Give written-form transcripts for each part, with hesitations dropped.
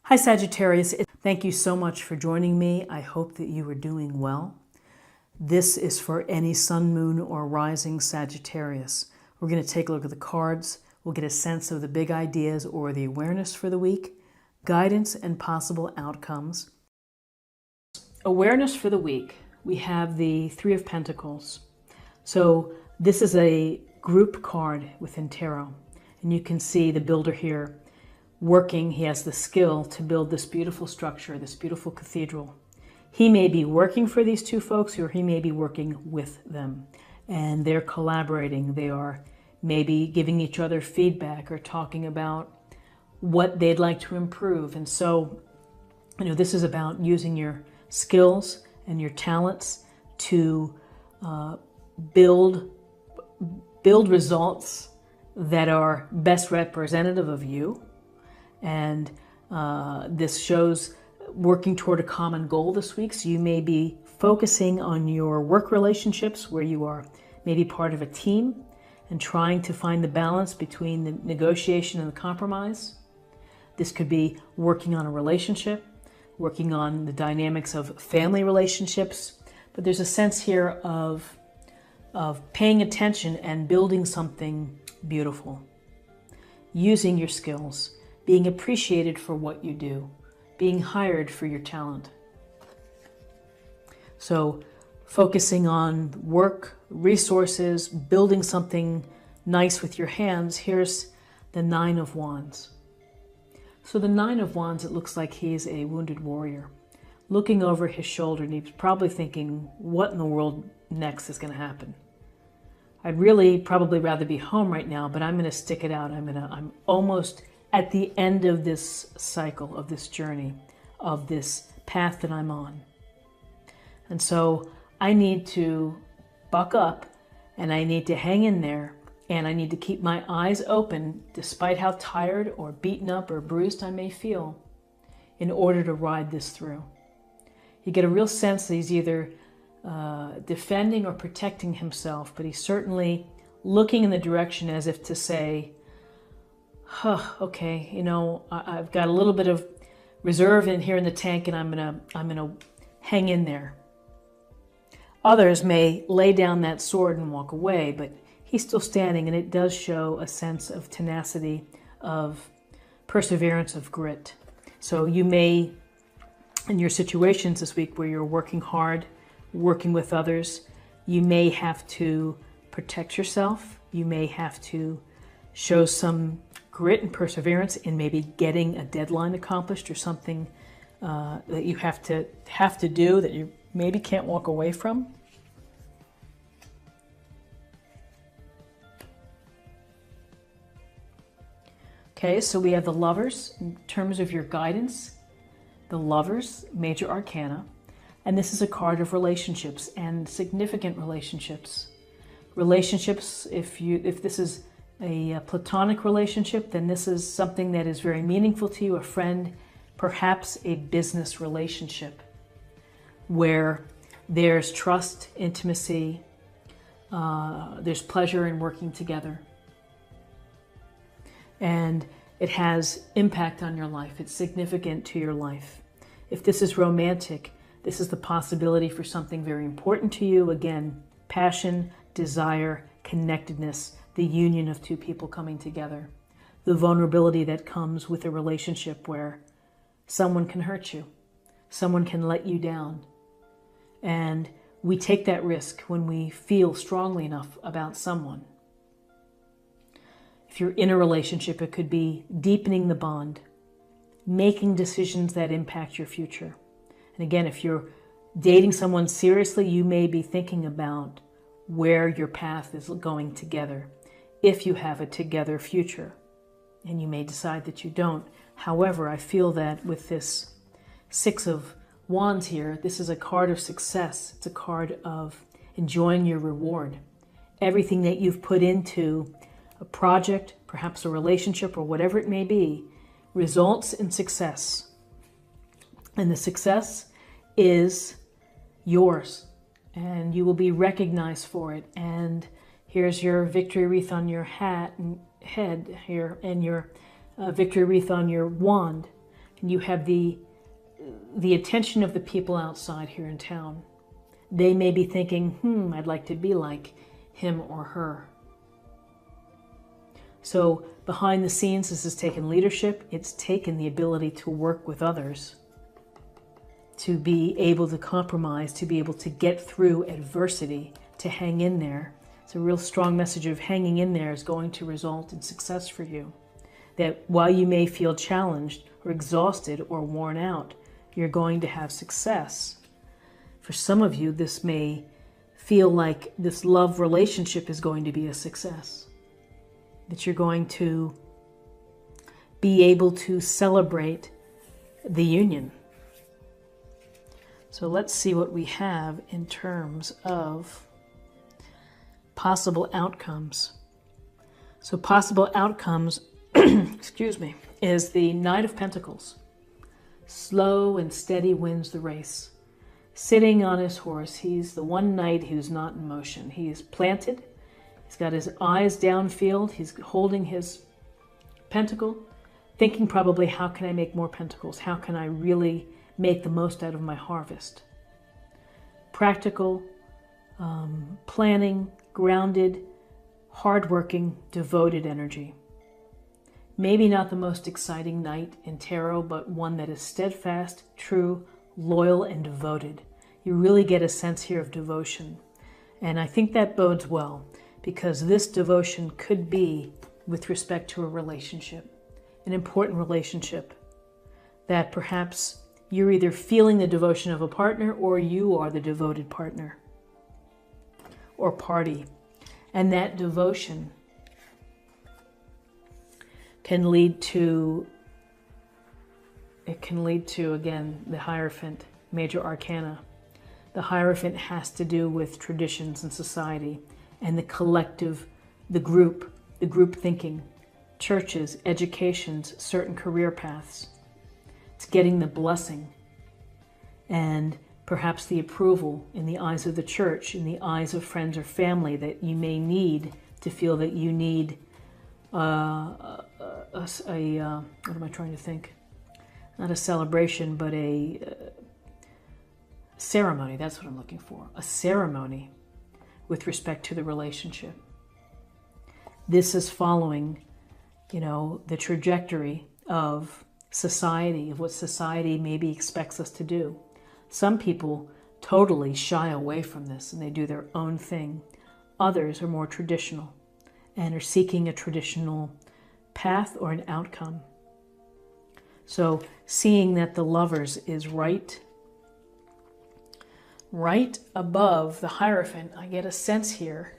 Hi Sagittarius, thank you so much for joining me. I hope that you are doing well. This is for any sun, moon, or rising Sagittarius. We're going to take a look at the cards. We'll get a sense of the big ideas or the awareness for the week, guidance and possible outcomes. Awareness for the week. We have the Three of Pentacles. So this is a group card within tarot. And you can see the builder here working. He has the skill to build this beautiful structure, this beautiful cathedral. He may be working for these two folks, or he may be working with them, and they're collaborating. They are maybe giving each other feedback or talking about what they'd like to improve. And so, this is about using your skills and your talents to build results that are best representative of you. And this shows working toward a common goal this week. So you may be focusing on your work relationships where you are maybe part of a team and trying to find the balance between the negotiation and the compromise. This could be working on a relationship, working on the dynamics of family relationships. But there's a sense here of paying attention and building something beautiful, using your skills, being appreciated for what you do, being hired for your talent. So focusing on work, resources, building something nice with your hands. Here's the Nine of Wands. So the Nine of Wands, it looks like he's a wounded warrior looking over his shoulder, and he's probably thinking, what in the world next is going to happen? I'd really probably rather be home right now, but I'm going to stick it out. I'm almost at the end of this cycle, of this journey, of this path that I'm on. And so I need to buck up, and I need to hang in there, and I need to keep my eyes open despite how tired or beaten up or bruised I may feel in order to ride this through. You get a real sense that he's either defending or protecting himself, but he's certainly looking in the direction as if to say, okay, I've got a little bit of reserve in here in the tank, and I'm gonna hang in there. Others may lay down that sword and walk away, but he's still standing, and it does show a sense of tenacity, of perseverance, of grit. So you may, in your situations this week where you're working hard, working with others, you may have to protect yourself. You may have to show some grit and perseverance in maybe getting a deadline accomplished or something that you have to do that you maybe can't walk away from. Okay, so we have the Lovers in terms of your guidance. The Lovers, major arcana, and this is a card of relationships and significant relationships. Relationships, if this is a platonic relationship, then this is something that is very meaningful to you, a friend, perhaps a business relationship where there's trust, intimacy, there's pleasure in working together. And it has impact on your life. It's significant to your life. If this is romantic, this is the possibility for something very important to you. Again, passion, desire, connectedness, the union of two people coming together, the vulnerability that comes with a relationship where someone can hurt you, someone can let you down. And we take that risk when we feel strongly enough about someone. If you're in a relationship, it could be deepening the bond, making decisions that impact your future. And again, if you're dating someone seriously, you may be thinking about where your path is going together, if you have a together future, and you may decide that you don't. However, I feel that with this Six of Wands here, this is a card of success. It's a card of enjoying your reward. Everything that you've put into a project, perhaps a relationship or whatever it may be, results in success. And the success is yours, and you will be recognized for it. And here's your victory wreath on your head here, and your victory wreath on your wand. And you have the attention of the people outside here in town. They may be thinking, I'd like to be like him or her. So behind the scenes, this has taken leadership. It's taken the ability to work with others, to be able to compromise, to be able to get through adversity, to hang in there. It's a real strong message of hanging in there is going to result in success for you. That while you may feel challenged or exhausted or worn out, you're going to have success. For some of you, this may feel like this love relationship is going to be a success. That you're going to be able to celebrate the union. So let's see what we have in terms of possible outcomes. So possible outcomes, excuse me, is the Knight of Pentacles. Slow and steady wins the race. Sitting on his horse, he's the one knight who's not in motion. He is planted. He's got his eyes downfield. He's holding his pentacle, thinking probably, how can I make more pentacles? How can I really make the most out of my harvest? Practical, planning, grounded, hardworking, devoted energy. Maybe not the most exciting knight in tarot, but one that is steadfast, true, loyal, and devoted. You really get a sense here of devotion. And I think that bodes well, because this devotion could be with respect to a relationship, an important relationship, that perhaps you're either feeling the devotion of a partner or you are the devoted partner or party. And that devotion can lead to, again, the Hierophant, major arcana. The Hierophant has to do with traditions and society and the collective, the group thinking, churches, educations, certain career paths. It's getting the blessing and perhaps the approval in the eyes of the church, in the eyes of friends or family that you may need to feel that you need what am I trying to think? Not a celebration, but a ceremony. That's what I'm looking for. A ceremony with respect to the relationship. This is following, the trajectory of society, of what society maybe expects us to do. Some people totally shy away from this and they do their own thing. Others are more traditional and are seeking a traditional path or an outcome. So seeing that the Lovers is right above the Hierophant, I get a sense here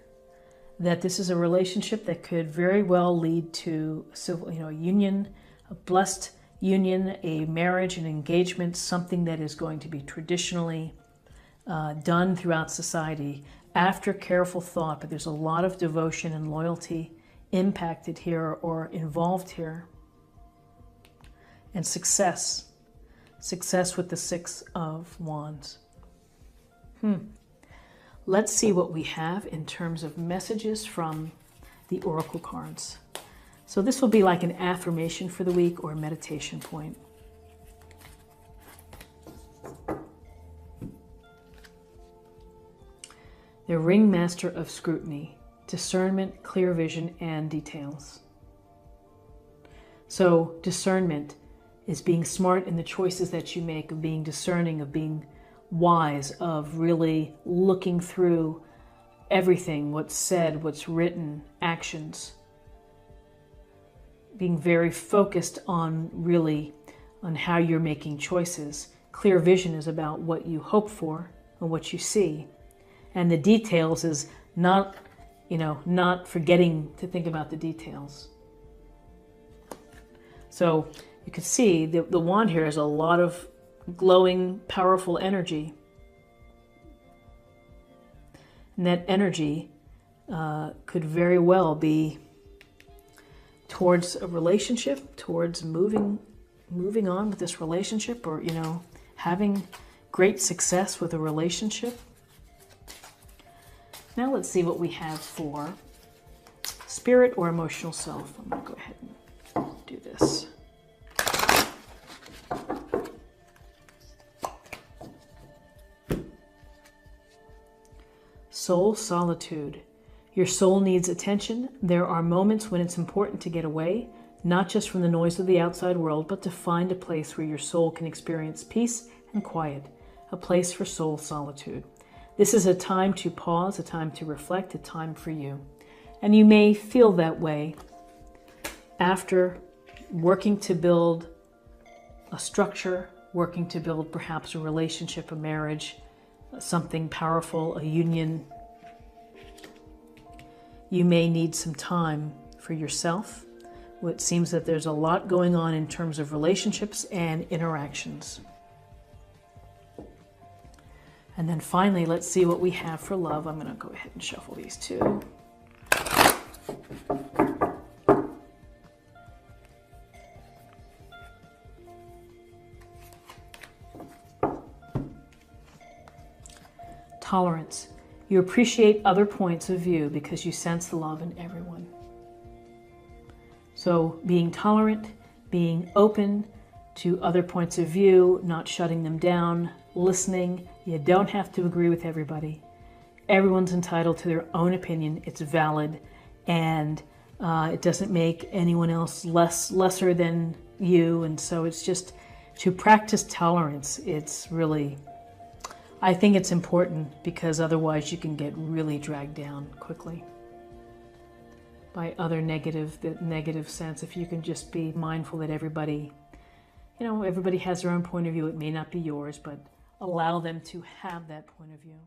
that this is a relationship that could very well lead to a union, a blessed union, a marriage, an engagement, something that is going to be traditionally done throughout society after careful thought, but there's a lot of devotion and loyalty impacted here or involved here. And success with the Six of Wands. Let's see what we have in terms of messages from the Oracle cards. So this will be like an affirmation for the week or a meditation point. The Ringmaster of Scrutiny, discernment, clear vision, and details. So discernment is being smart in the choices that you make, of being discerning, of being wise, of really looking through everything, what's said, what's written, actions. Being very focused on how you're making choices. Clear vision is about what you hope for and what you see. And the details is not forgetting to think about the details. So you can see the wand here has a lot of glowing, powerful energy. And that energy could very well be towards a relationship, towards moving on with this relationship, or, having great success with a relationship. Now let's see what we have for spirit or emotional self. I'm going to go ahead and do this. Soul solitude. Your soul needs attention. There are moments when it's important to get away, not just from the noise of the outside world, but to find a place where your soul can experience peace and quiet, a place for soul solitude. This is a time to pause, a time to reflect, a time for you. And you may feel that way after working to build a structure, working to build perhaps a relationship, a marriage, something powerful, a union. You may need some time for yourself. It seems that there's a lot going on in terms of relationships and interactions. And then finally, let's see what we have for love. I'm going to go ahead and shuffle these two. Tolerance. You appreciate other points of view because you sense the love in everyone. So being tolerant, being open to other points of view, not shutting them down, listening. You don't have to agree with everybody. Everyone's entitled to their own opinion. It's valid, and it doesn't make anyone else lesser than you. And so it's just to practice tolerance. It's really, I think it's important, because otherwise you can get really dragged down quickly by other negative sense. If you can just be mindful that everybody has their own point of view. It may not be yours, but allow them to have that point of view.